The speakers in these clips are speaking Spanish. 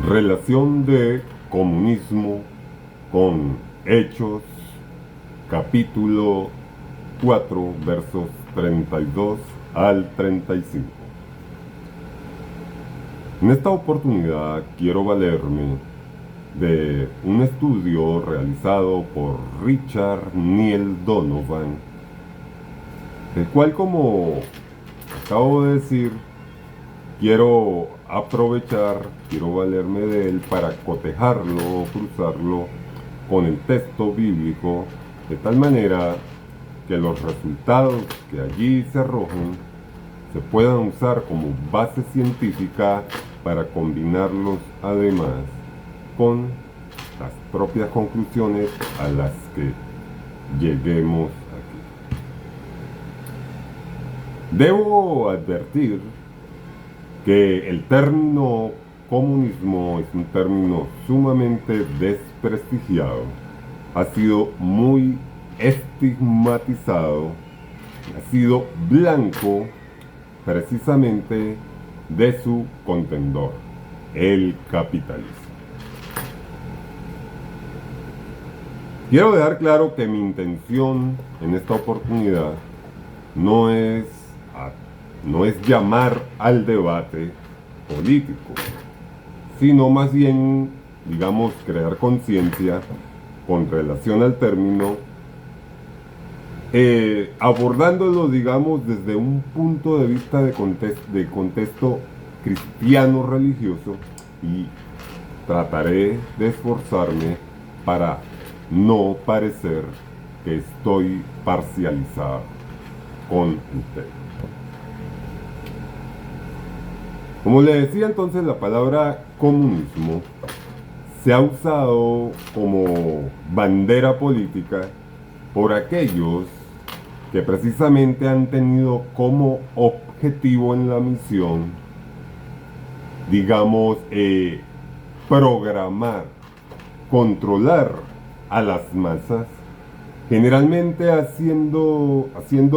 Relación de comunismo con Hechos, capítulo 4, versos 32 al 35. En esta oportunidad quiero valerme de un estudio realizado por Richard Neil Donovan, el cual, como acabo de decir, quiero valerme de él para cotejarlo, cruzarlo con el texto bíblico, de tal manera que los resultados que allí se arrojen se puedan usar como base científica para combinarlos además con las propias conclusiones a las que lleguemos aquí. Debo advertir que el término comunismo es un término sumamente desprestigiado, ha sido muy estigmatizado, ha sido blanco precisamente de su contendor, el capitalismo. Quiero dejar claro que mi intención en esta oportunidad no es llamar al debate político, sino más bien, digamos, crear conciencia con relación al término, abordándolo, digamos, desde un punto de vista de contexto cristiano religioso, y trataré de esforzarme para no parecer que estoy parcializado con el tema. Como le decía, entonces, la palabra comunismo se ha usado como bandera política por aquellos que precisamente han tenido como objetivo en la misión, digamos, programar, controlar a las masas, generalmente haciendo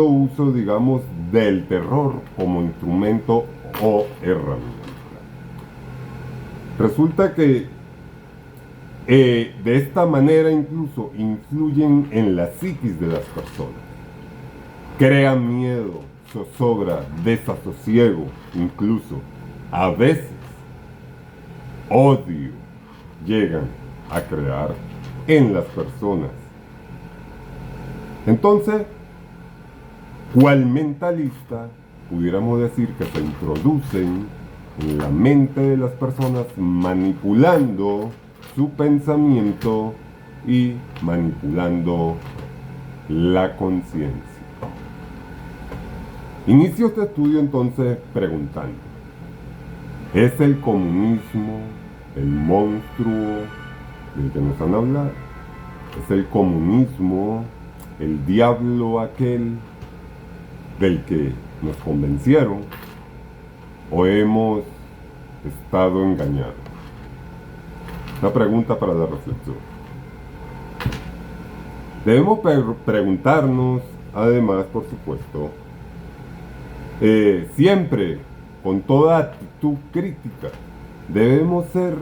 uso, digamos, del terror como instrumento o herramienta. Resulta que de esta manera incluso influyen en la psiquis de las personas. Crean miedo, zozobra, desasosiego, incluso a veces odio llegan a crear en las personas. Entonces, cual mentalista, pudiéramos decir que se introducen en la mente de las personas, manipulando su pensamiento y manipulando la conciencia. Inicio este estudio entonces preguntando: ¿es el comunismo el monstruo del que nos han hablado? ¿Es el comunismo el diablo aquel del que nos convencieron? ¿O hemos estado engañados? Una pregunta para la reflexión. Debemos preguntarnos, además, por supuesto, siempre, con toda actitud crítica, debemos ser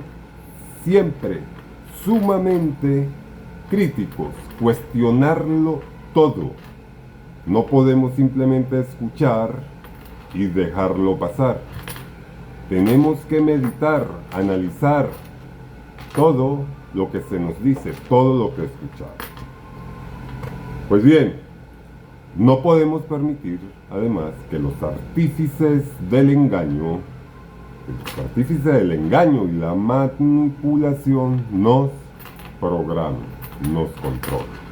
siempre sumamente críticos, cuestionarlo todo. No podemos simplemente escuchar y dejarlo pasar. Tenemos que meditar, analizar todo lo que se nos dice, todo lo que escuchamos. Pues bien, no podemos permitir, además, que los artífices del engaño y la manipulación nos programen, nos controlen.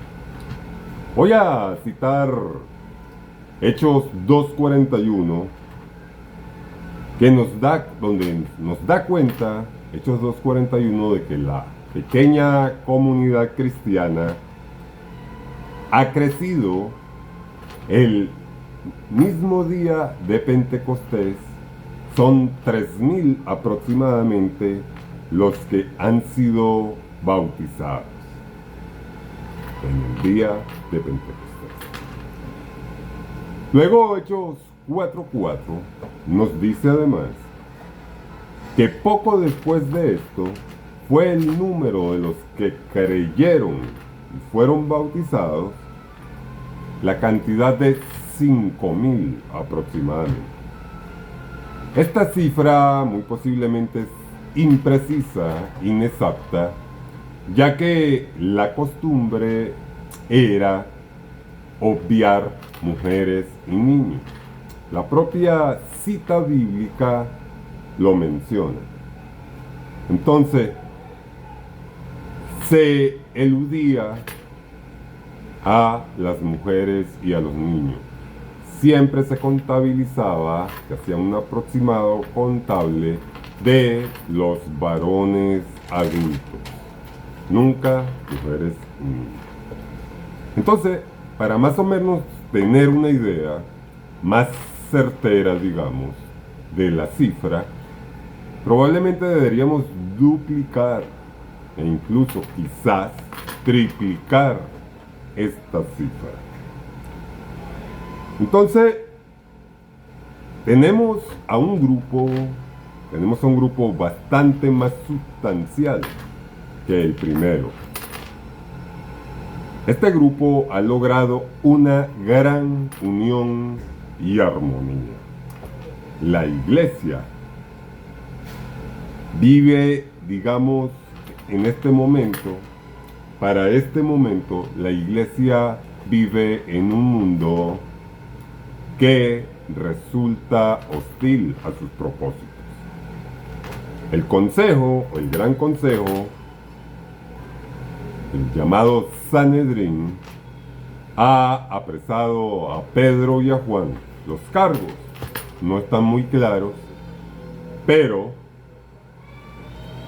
Voy a citar Hechos 2:41, donde nos da cuenta, Hechos 2:41, de que la pequeña comunidad cristiana ha crecido el mismo día de Pentecostés. Son 3,000 aproximadamente los que han sido bautizados en el día de Pentecostés. Luego, Hechos 4:4 nos dice además que poco después de esto fue el número de los que creyeron y fueron bautizados, la cantidad de 5,000 aproximadamente. Esta cifra muy posiblemente es imprecisa, inexacta, ya que la costumbre era obviar mujeres y niños. La propia cita bíblica lo menciona. Entonces, se eludía a las mujeres y a los niños. Siempre se contabilizaba, se hacía un aproximado contable de los varones adultos, nunca mujeres y niños. Entonces, para más o menos tener una idea más certera, digamos, de la cifra, probablemente deberíamos duplicar e incluso quizás triplicar esta cifra. Entonces, tenemos a un grupo bastante más sustancial que el primero. Este grupo ha logrado una gran unión y armonía. La iglesia vive, digamos, en este momento, para este momento, la iglesia vive en un mundo que resulta hostil a sus propósitos. El consejo, o el gran consejo, el llamado Sanedrín, ha apresado a Pedro y a Juan. Los cargos no están muy claros, pero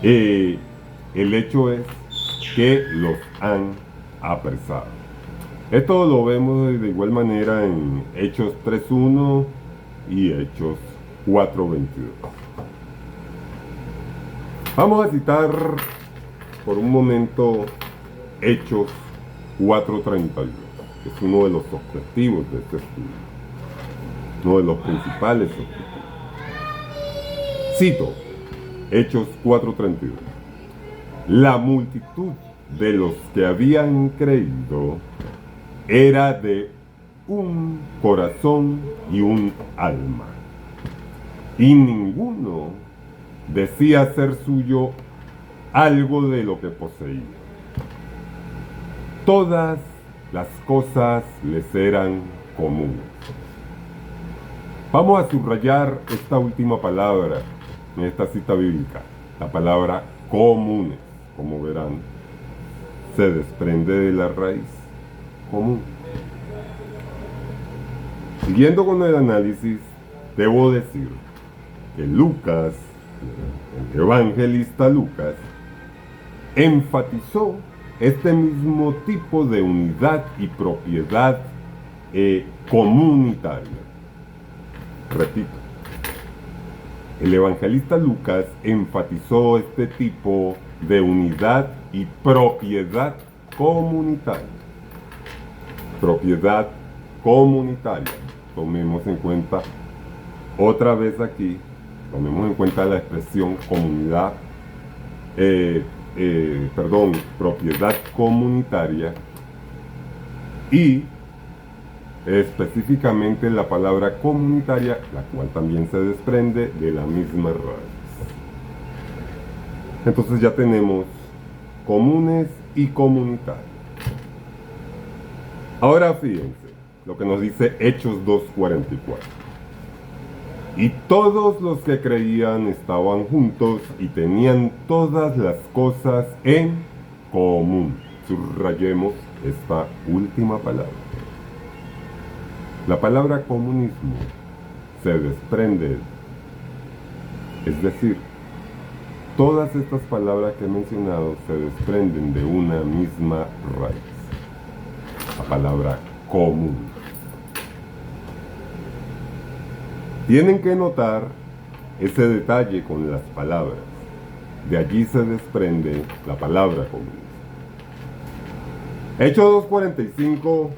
el hecho es que los han apresado. Esto lo vemos de igual manera en Hechos 3:1 y Hechos 4:22. Vamos a citar por un momento Hechos 4:32, que es uno de los objetivos de este estudio, uno de los principales objetivos. Cito Hechos 4:32. La multitud de los que habían creído era de un corazón y un alma, y ninguno decía ser suyo algo de lo que poseía. Todas las cosas les eran comunes. Vamos a subrayar esta última palabra en esta cita bíblica, la palabra comunes. Como verán, se desprende de la raíz común. Siguiendo con el análisis, debo decir que Lucas, el evangelista Lucas, enfatizó este mismo tipo de unidad y propiedad comunitaria. Repito, el evangelista Lucas enfatizó este tipo de unidad y propiedad comunitaria. Propiedad comunitaria. Tomemos en cuenta otra vez aquí, tomemos en cuenta la expresión comunidad, propiedad comunitaria, y específicamente la palabra comunitaria, la cual también se desprende de la misma raíz. Entonces ya tenemos comunes y comunitarios. Ahora fíjense lo que nos dice Hechos 2:44. Y todos los que creían estaban juntos y tenían todas las cosas en común. Subrayemos esta última palabra. La palabra comunismo se desprende, es decir, todas estas palabras que he mencionado se desprenden de una misma raíz, la palabra común. Tienen que notar ese detalle con las palabras. De allí se desprende la palabra común. Hechos 2:45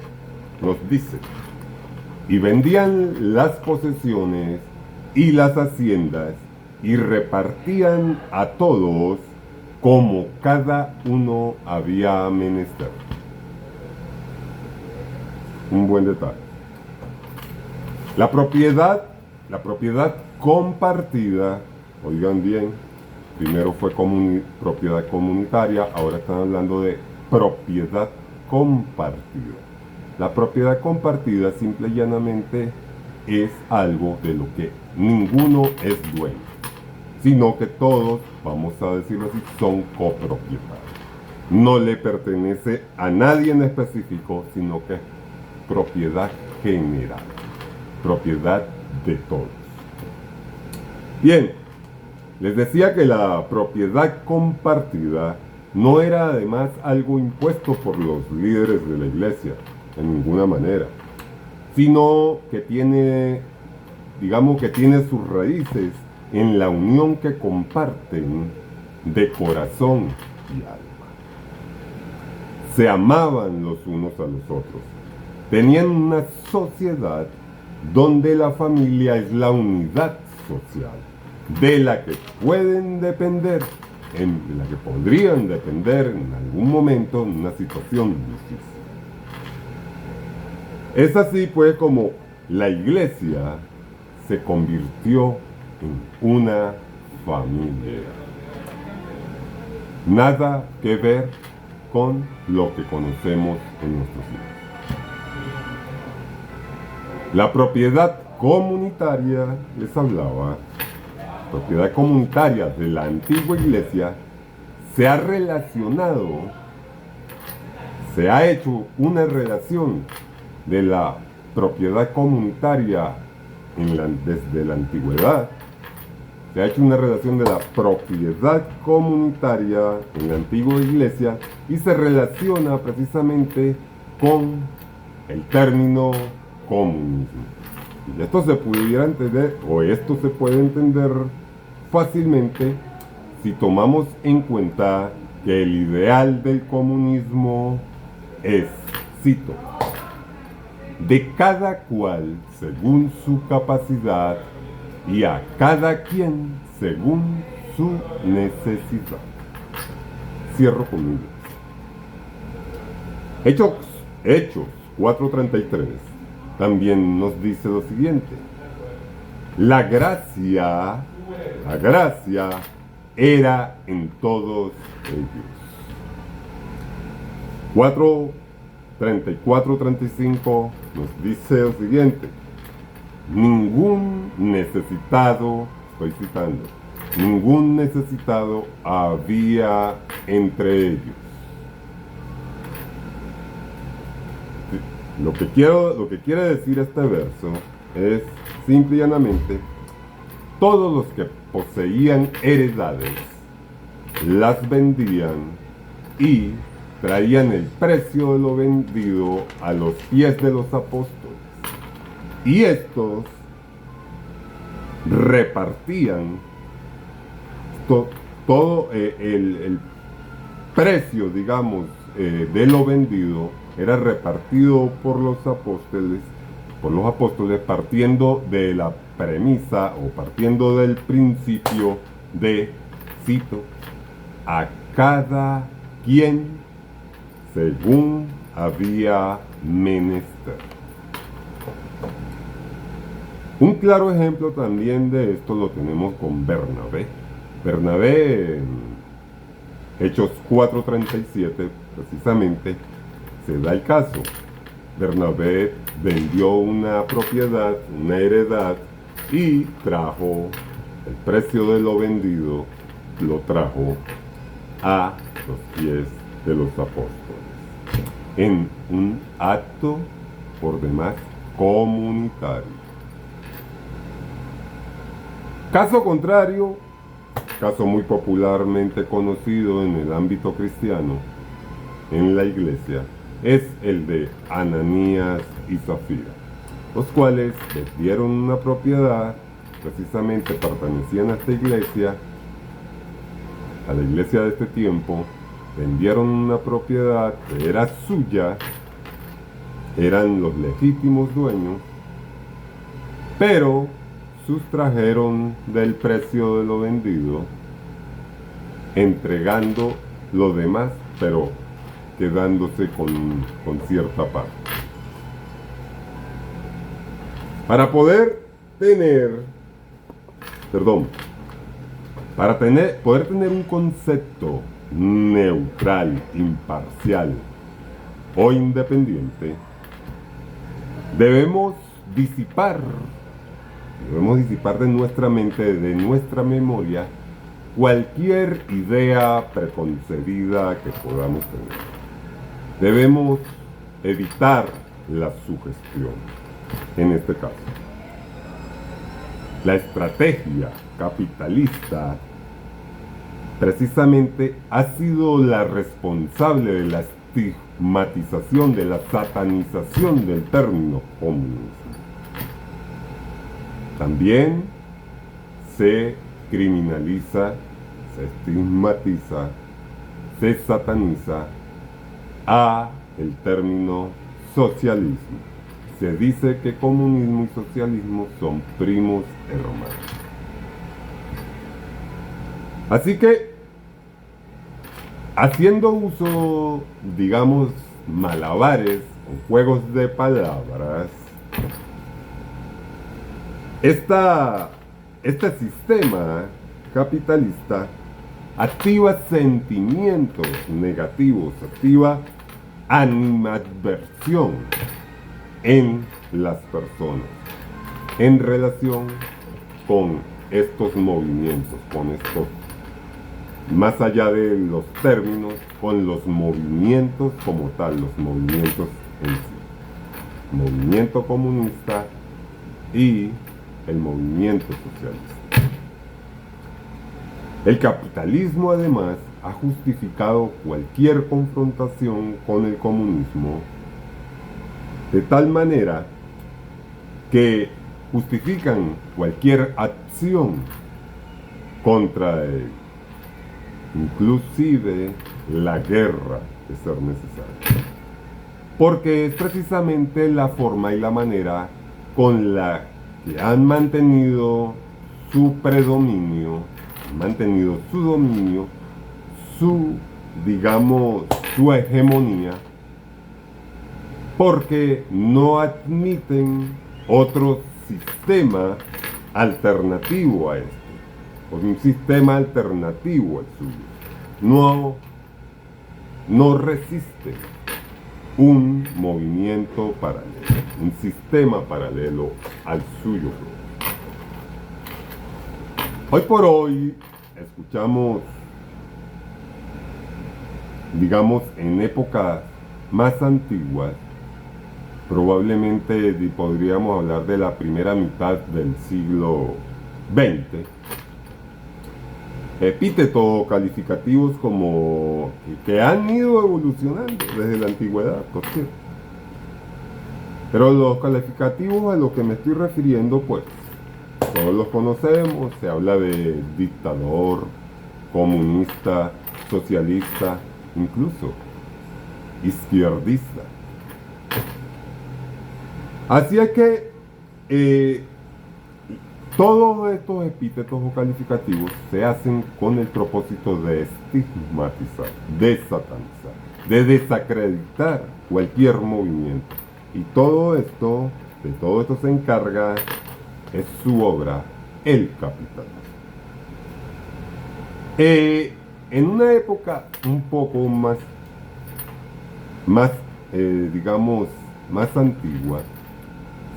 nos dice: y vendían las posesiones y las haciendas y repartían a todos como cada uno había menester. Un buen detalle. La propiedad compartida, oigan bien, primero fue propiedad comunitaria, ahora están hablando de propiedad compartida. La propiedad compartida simple y llanamente es algo de lo que ninguno es dueño, sino que todos, vamos a decirlo así, son copropietarios. No le pertenece a nadie en específico, sino que es propiedad general, propiedad de todos. Bien, les decía que la propiedad compartida no era además algo impuesto por los líderes de la iglesia, en ninguna manera, sino que tiene, digamos que tiene sus raíces en la unión que comparten de corazón y alma. Se amaban los unos a los otros. Tenían una sociedad donde la familia es la unidad social, de la que pueden depender, de la que podrían depender en algún momento en una situación difícil. Es así pues como la iglesia se convirtió en una familia. Nada que ver con lo que conocemos en nuestros días. La propiedad comunitaria, les hablaba, propiedad comunitaria de la antigua iglesia, se ha relacionado, se ha hecho una relación de la propiedad comunitaria desde la antigüedad, se ha hecho una relación de la propiedad comunitaria en la antigua iglesia y se relaciona precisamente con el término comunismo. Y esto se pudiera entender, o esto se puede entender fácilmente si tomamos en cuenta que el ideal del comunismo es, cito, de cada cual según su capacidad y a cada quien según su necesidad. Cierro comillas. Hechos 4:33 también nos dice lo siguiente: la gracia era en todos ellos. 4:34-35 nos dice lo siguiente: ningún necesitado, estoy citando, ningún necesitado había entre ellos. Lo que quiere decir este verso es simple y llanamente: todos los que poseían heredades las vendían y traían el precio de lo vendido a los pies de los apóstoles, y estos repartían todo el precio, digamos, de lo vendido era repartido por los apóstoles, partiendo de la premisa o partiendo del principio de, cito, a cada quien según había menester. Un claro ejemplo también de esto lo tenemos con Bernabé. Bernabé, en Hechos 4:37, precisamente, se da el caso. Bernabé vendió una propiedad, una heredad, y trajo el precio de lo vendido, lo trajo a los pies de los apóstoles, en un acto por demás comunitario. Caso contrario, caso muy popularmente conocido en el ámbito cristiano, en la iglesia, es el de Ananías y Zafira, los cuales vendieron una propiedad, precisamente pertenecían a esta iglesia, a la iglesia de este tiempo, vendieron una propiedad que era suya, eran los legítimos dueños, pero sustrajeron del precio de lo vendido, entregando lo demás, pero quedándose con cierta parte. Para poder tener un concepto neutral, imparcial o independiente, debemos disipar de nuestra mente, de nuestra memoria, cualquier idea preconcebida que podamos tener. Debemos evitar la sugestión. En este caso, la estrategia capitalista precisamente ha sido la responsable de la estigmatización, de la satanización del término comunismo. También se criminaliza, se estigmatiza, se sataniza a el término socialismo. Se dice que comunismo y socialismo son primos hermanos. Así que, haciendo uso, digamos, malabares o juegos de palabras, este sistema capitalista activa sentimientos negativos, activa animadversión en las personas en relación con estos movimientos, más allá de los términos, con los movimientos como tal, los movimientos en sí. Movimiento comunista y el movimiento socialista. El capitalismo además ha justificado cualquier confrontación con el comunismo de tal manera que justifican cualquier acción contra él, inclusive la guerra de ser necesaria, porque es precisamente la forma y la manera con la que han mantenido su predominio, su hegemonía, porque no admiten otro sistema alternativo a este, o un sistema alternativo al suyo. No resisten un movimiento paralelo, un sistema paralelo al suyo. Hoy por hoy escuchamos, digamos, en épocas más antiguas, probablemente podríamos hablar de la primera mitad del siglo XX, epítetos calificativos como que han ido evolucionando desde la antigüedad, por cierto. Pero los calificativos a los que me estoy refiriendo, pues, todos los conocemos. Se habla de dictador, comunista, socialista, incluso izquierdista. Así es que todos estos epítetos o calificativos se hacen con el propósito de estigmatizar, de satanizar, de desacreditar cualquier movimiento. Y de todo esto se encarga, es su obra, el capitalismo. En una época un poco digamos, más antigua,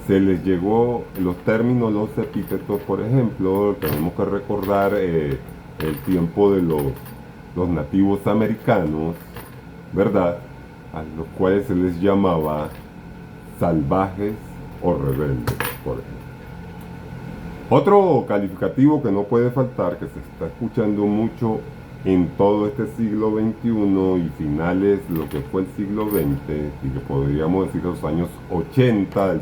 se les llegó los términos, los epítetos. Por ejemplo, tenemos que recordar el tiempo de los nativos americanos, ¿verdad? A los cuales se les llamaba salvajes o rebeldes, por ejemplo. Otro calificativo que no puede faltar, que se está escuchando mucho en todo este siglo XXI y finales de lo que fue el siglo XX, y que podríamos decir los años 80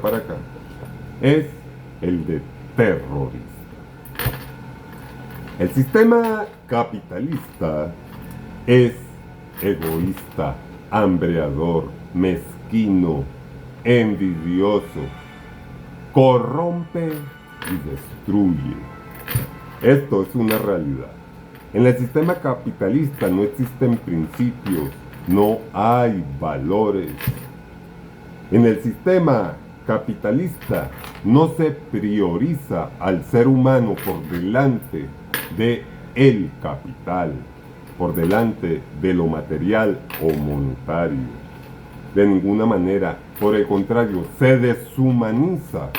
para acá, es el de terrorista. El sistema capitalista es egoísta, hambreador, mezquino, envidioso, corrompe y destruye. Esto es una realidad. En el sistema capitalista no existen principios, no hay valores. En el sistema capitalista no se prioriza al ser humano por delante de el capital, por delante de lo material o monetario. De ninguna manera, por el contrario, se deshumaniza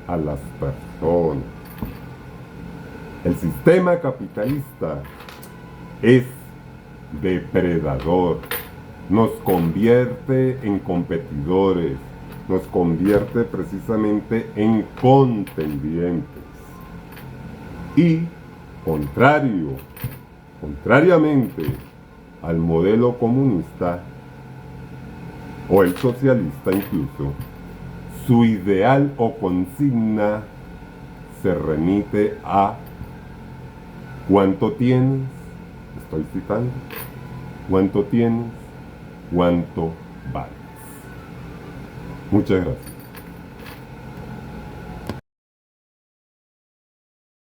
a las personas. El sistema capitalista es depredador, nos convierte en competidores, nos convierte precisamente en contendientes. Y contrariamente al modelo comunista o el socialista incluso, su ideal o consigna se remite a ¿cuánto tienes? Estoy citando. ¿Cuánto tienes? ¿Cuánto vales? Muchas gracias.